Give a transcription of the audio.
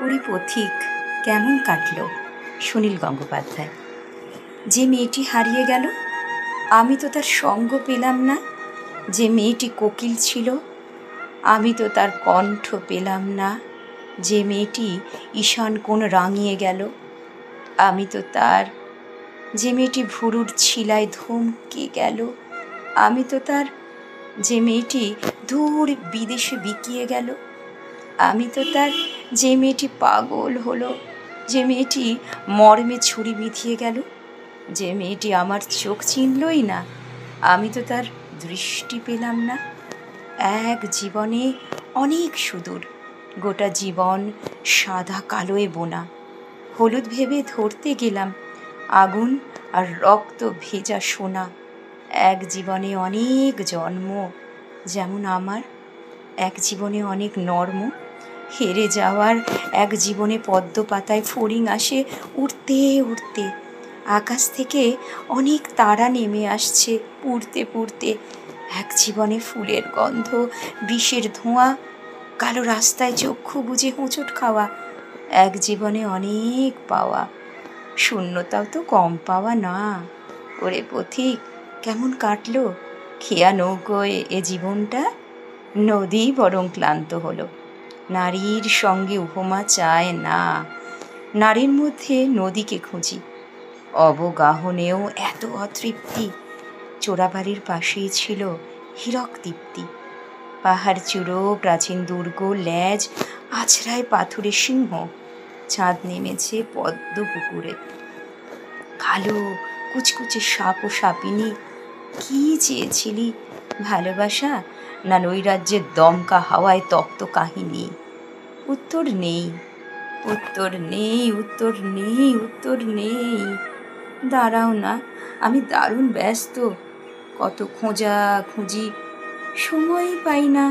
ওরে পথিক কেমন কাটল। সুনীল গঙ্গোপাধ্যায়। যে মেয়েটি হারিয়ে গেল, আমি তো তার সঙ্গ পেলাম না। যে মেয়েটি কোকিল ছিল, আমি তো তার কণ্ঠ পেলাম না। যে মেয়েটি ঈশান কোণ রাঙিয়ে গেল, আমি তো তার। যে মেয়েটি ভুরুর ছিলায় ধমকে গেল, আমি তো তার। যে মেয়েটি দূর বিদেশে বিকিয়ে গেল, আমি তো তার। যে মেয়েটি পাগল হলো, যে মেয়েটি মর্মে ছুরি বিঁধিয়ে গেল, যে মেয়েটি আমার চোখ চিনলই না, আমি তো তার দৃষ্টি পেলাম না। এক জীবনে অনেক সুদূর, গোটা জীবন সাদা কালোয় বোনা। হলুদ ভেবে ধরতে গেলাম আগুন আর রক্ত ভেজা সোনা। এক জীবনে অনেক জন্ম যেমন আমার, এক জীবনে অনেক নর্ম। হেরে যাওয়ার এক জীবনে পদ্ম পাতায় ফড়িং আসে উড়তে উড়তে। আকাশ থেকে অনেক তারা নেমে আসছে পুড়তে পুড়তে। এক জীবনে ফুলের গন্ধ, বিষের ধোঁয়া, কালো রাস্তায় চক্ষু বুজে হোঁচট খাওয়া। এক জীবনে অনেক পাওয়া, শূন্যতাও তো কম পাওয়া না। ওরে পথিক কেমন কাটলো খেয়া নৌকোয় এ জীবনটা। নদী বরং ক্লান্ত হলো, নারীর সঙ্গে উপমা চায় না। নারীর মধ্যে নদীকে খুঁজি, অবগাহনেও এত অতৃপ্তি। চোরাবাড়ির পাশেই ছিল হীরক দীপ্তি। পাহাড় চূড়ো, প্রাচীন দুর্গ, ল্যাজ আছড়ায় পাথুরে সিংহ। চাঁদ নেমেছে পদ্ম পুকুরে, কালো কুচকুচে সাপ ও সাপিনী। কি চেয়েছিলি, ভালোবাসা না নৈরাজ্যের দমকা হাওয়ায় তপ্ত কাহিনী? উত্তর নেই, উত্তর নেই, উত্তর নেই, উত্তর নেই। দাঁড়াও না, আমি দারুণ ব্যস্ত, কত খোঁজা খুঁজি, সময়ই পাই না।